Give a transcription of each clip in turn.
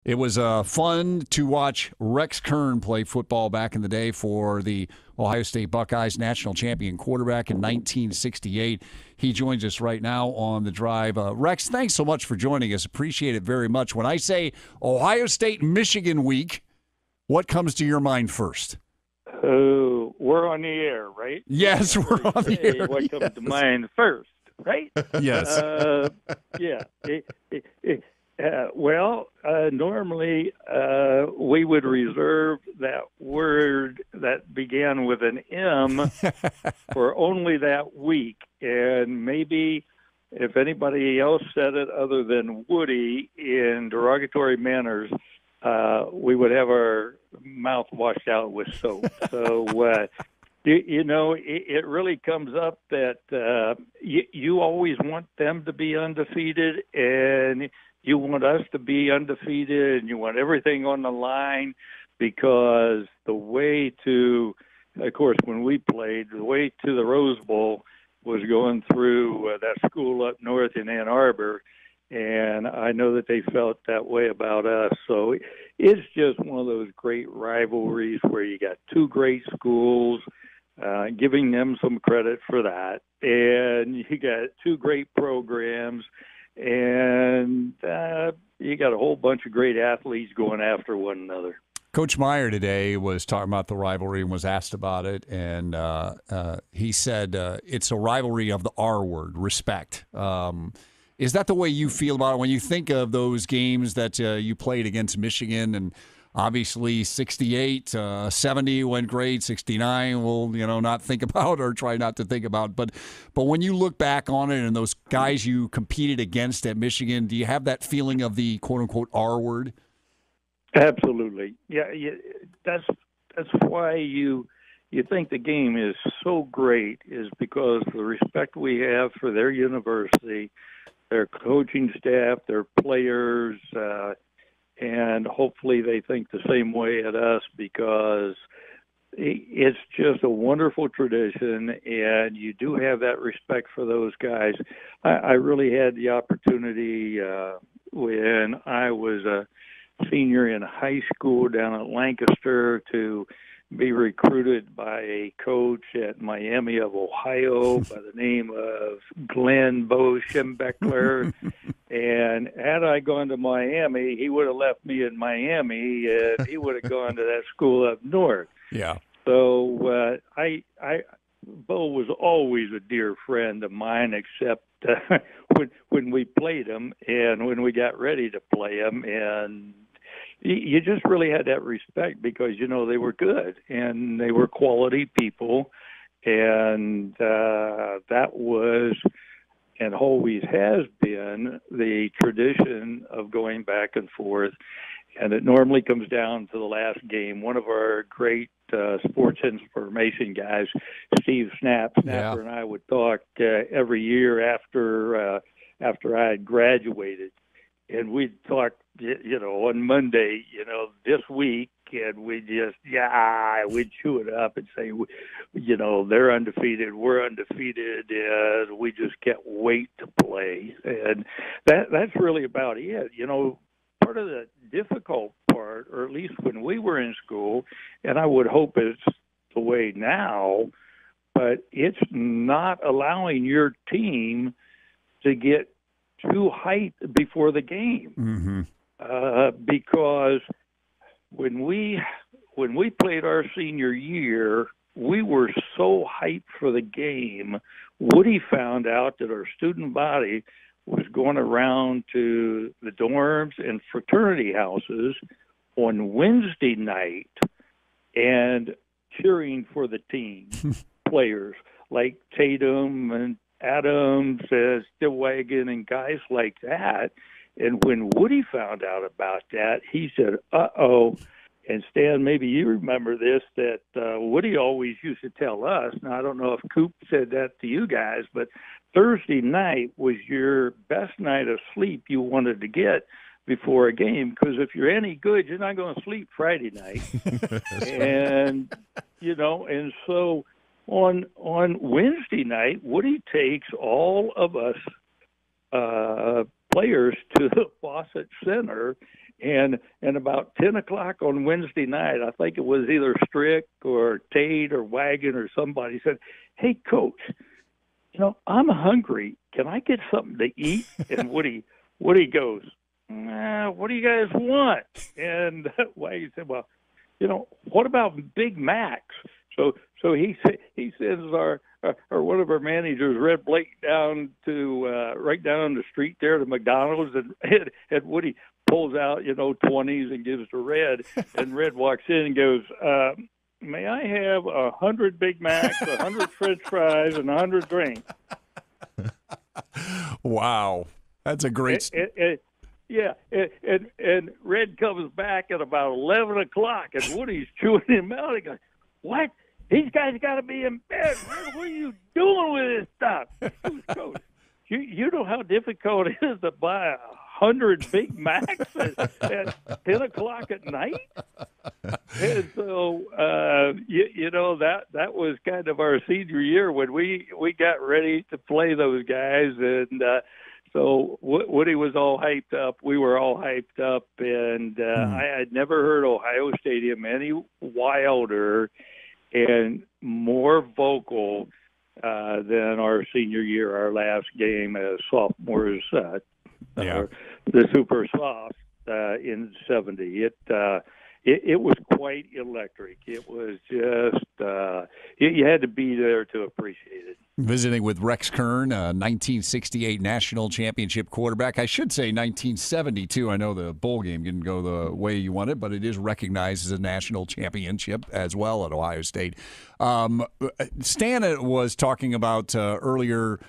It was fun to watch Rex Kern play football back in the day for the Ohio State Buckeyes, national champion quarterback in 1968. He joins us right now on the drive. Rex, thanks so much for joining us. Appreciate it very much. When I say Ohio State-Michigan week, what comes to your mind first? We're on the air, right? Yes, we're on the air. What comes to mind first, right? Yes. Yeah. Normally we would reserve that word that began with an M for only that week. And maybe if anybody else said it other than Woody in derogatory manners, we would have our mouth washed out with soap. So, it really comes up that you always want them to be undefeated, and you want us to be undefeated, and you want everything on the line, because the way to, of course, when we played, the way to the Rose Bowl was going through that school up north in Ann Arbor, and I know that they felt that way about us. So it's just one of those great rivalries where you got two great schools, giving them some credit for that, and you got two great programs, and you got a whole bunch of great athletes going after one another. Coach Meyer today was talking about the rivalry and was asked about it, and he said it's a rivalry of the R word, respect. Is that the way you feel about it when you think of those games that you played against Michigan? And obviously 68, 70 went great, 69 we'll not think about or try not to think about. But when you look back on it and those guys you competed against at Michigan, do you have that feeling of the quote-unquote R word? Absolutely. Yeah, that's why you think the game is so great, is because the respect we have for their university, their coaching staff, their players, and hopefully they think the same way at us, because it's just a wonderful tradition, and you do have that respect for those guys. I really had the opportunity when I was a senior in high school down at Lancaster to be recruited by a coach at Miami of Ohio by the name of Glenn Bo Schembeckler. And had I gone to Miami, he would have left me in Miami, and he would have gone to that school up north. Yeah. So Bo was always a dear friend of mine, except when we played him and when we got ready to play him. And you just really had that respect because, they were good and they were quality people. And that was and always has been the tradition of going back and forth. And it normally comes down to the last game. One of our great sports information guys, Steve Snapper, and I would talk every year after I had graduated. And we'd talk, on Monday, this week, and we'd chew it up and say, they're undefeated, we're undefeated, and we just can't wait to play. And that's really about it. Part of the difficult part, or at least when we were in school, and I would hope it's the way now, but it's not allowing your team to get too hyped before the game. Mm-hmm. Because when we played our senior year, we were so hyped for the game. Woody found out that our student body was going around to the dorms and fraternity houses on Wednesday night and cheering for the team players like Tatum and Adams, Stillwagon, and guys like that. And when Woody found out about that, he said, uh-oh. And Stan, maybe you remember this, that Woody always used to tell us, now I don't know if Coop said that to you guys, but Thursday night was your best night of sleep you wanted to get before a game, because if you're any good, you're not going to sleep Friday night. And, and so on Wednesday night, Woody takes all of us players to the Fawcett Center, And about 10 o'clock on Wednesday night, I think it was either Strick or Tate or Wagon or somebody said, "Hey, Coach, I'm hungry. Can I get something to eat?" And Woody goes, "What do you guys want?" And Wagon said, "Well, what about Big Macs?" So he sends our or one of our managers, Red Blake, down to right down the street there to McDonald's, and Woody pulls out 20s and gives to Red, and Red walks in and goes, "May I have 100 Big Macs, 100 French fries, and 100 drinks?" Wow, that's a great. Yeah, and Red comes back at about 11 o'clock, and Woody's chewing him out. He goes, "What? These guys got to be in bed. Red, what are you doing with this stuff?" He goes, "Coach, you know how difficult it is to buy 100 Big Macs at 10 o'clock at night?" And so, that was kind of our senior year when we got ready to play those guys. And so Woody was all hyped up. We were all hyped up. And I had never heard Ohio Stadium any wilder and more vocal than our senior year, our last game as sophomores, the Super Soft in '70. It was quite electric. It was just you had to be there to appreciate it. Visiting with Rex Kern, 1968 national championship quarterback. I should say 1972. I know the bowl game didn't go the way you wanted, but it is recognized as a national championship as well at Ohio State. Stan was talking about earlier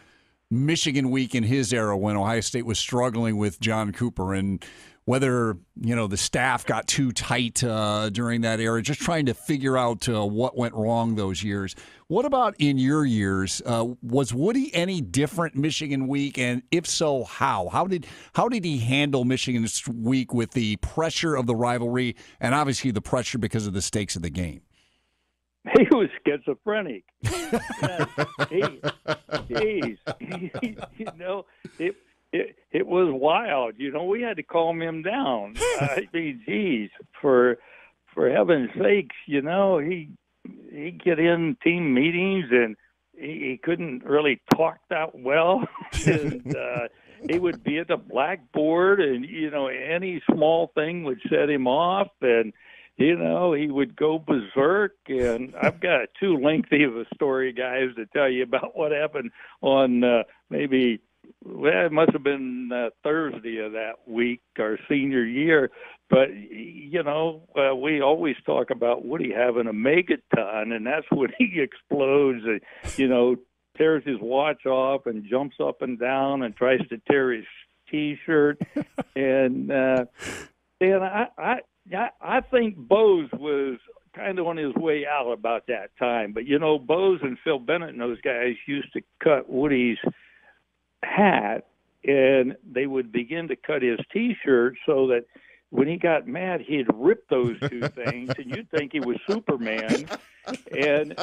Michigan week in his era when Ohio State was struggling with John Cooper and whether, the staff got too tight during that era, just trying to figure out what went wrong those years. What about in your years? Was Woody any different Michigan week? And if so, how? How did he handle Michigan's week with the pressure of the rivalry and obviously the pressure because of the stakes of the game? He was schizophrenic. It was wild. We had to calm him down. I mean, geez, for heaven's sakes, he'd get in team meetings and he couldn't really talk that well. And he would be at the blackboard and, any small thing would set him off. And, he would go berserk. And I've got too lengthy of a story, guys, to tell you about what happened on it must have been Thursday of that week, our senior year. But, we always talk about Woody having a megaton, and that's when he explodes and, tears his watch off and jumps up and down and tries to tear his T-shirt. And I think Bose was kind of on his way out about that time. But, Bose and Phil Bennett and those guys used to cut Woody's hat, and they would begin to cut his T-shirt so that when he got mad, he'd rip those two things, and you'd think he was Superman. And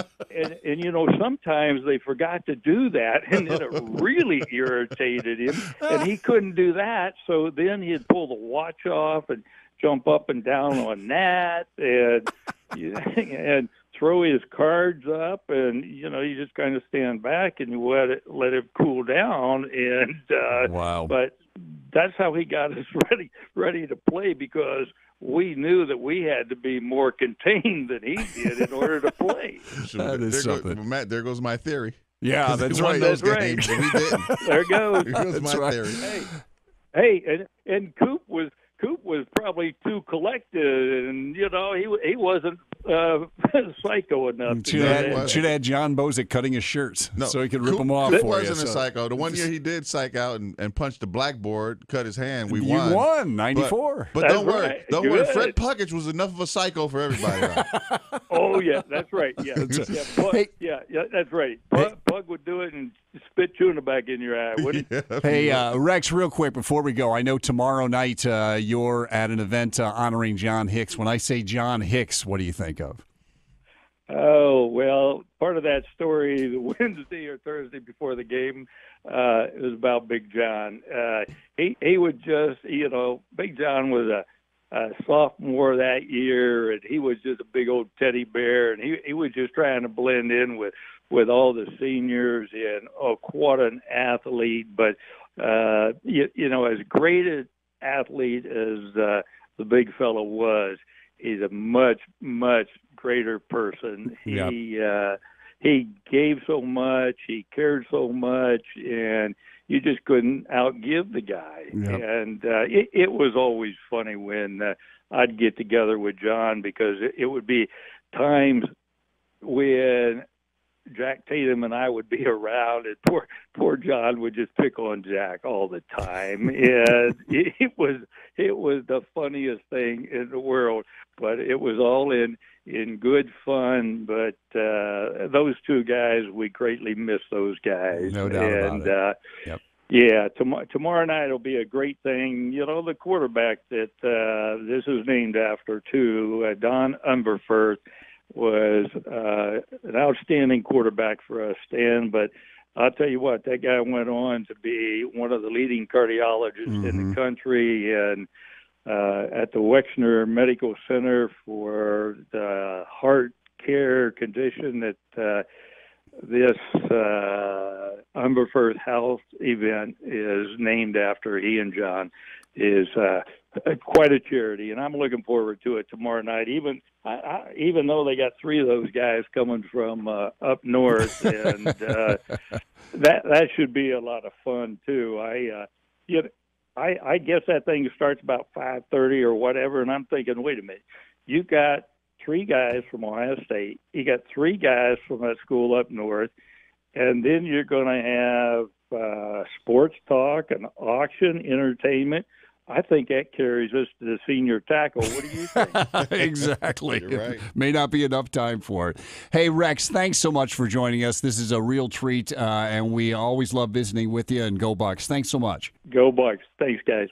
sometimes they forgot to do that, and then it really irritated him, and he couldn't do that. So then he'd pull the watch off and jump up and down on that, and throw his cards up, and you just kind of stand back and you let it cool down. And wow! But that's how he got us ready to play, because we knew that we had to be more contained than he did in order to play. That is something. Matt, there goes my theory. Yeah, that's right. That's right. Games, we didn't. There goes. There goes my theory. Hey, and Coop was probably too collected, and he wasn't psycho enough. Should have had John Bozick cutting his shirts so he could rip them off Coop for you. wasn't a psycho. The one year he did psych out and punch the blackboard, cut his hand, we won. You won, 94. But don't worry. Don't worry. Fred Puckett was enough of a psycho for everybody. Oh, yeah, that's right. Yeah, that's right. Pug would do it and spit tuna back in your eye, wouldn't he? Hey, Rex, real quick before we go, I know tomorrow night you're at an event honoring John Hicks. When I say John Hicks, what do you think of? Oh, well, part of that story, the Wednesday or Thursday before the game, it was about Big John. He would just, Big John was sophomore that year, and he was just a big old teddy bear, and he was just trying to blend in with all the seniors, and what an athlete. But you know, as great an athlete as the big fellow was, he's a much greater person. He gave so much, he cared so much, and you just couldn't outgive the guy. Yep. And it was always funny when I'd get together with John, because it would be times when Jack Tatum and I would be around, and poor John would just pick on Jack all the time, and it was the funniest thing in the world. But it was all in good fun. But those two guys, we greatly miss those guys. No doubt about it. Yep. Yeah, tomorrow night will be a great thing. You know, the quarterback that this is named after, too, Don Umberfirth, was an outstanding quarterback for us, Stan. But I'll tell you what, that guy went on to be one of the leading cardiologists in the country, and at the Wexner Medical Center for the heart care condition that this Umberfirth Health event is named after. He and John is quite a charity, and I'm looking forward to it tomorrow night. Even though they got three of those guys coming from up north, and that should be a lot of fun too. I guess that thing starts about 5:30 or whatever, and I'm thinking, wait a minute, you got three guys from Ohio State, you got three guys from that school up north, and then you're going to have sports talk, an auction, entertainment. I think that carries us to the senior tackle. What do you think? Exactly. You're right. May not be enough time for it. Hey, Rex, thanks so much for joining us. This is a real treat, and we always love visiting with you. And go Bucks. Thanks so much. Go Bucks. Thanks, guys.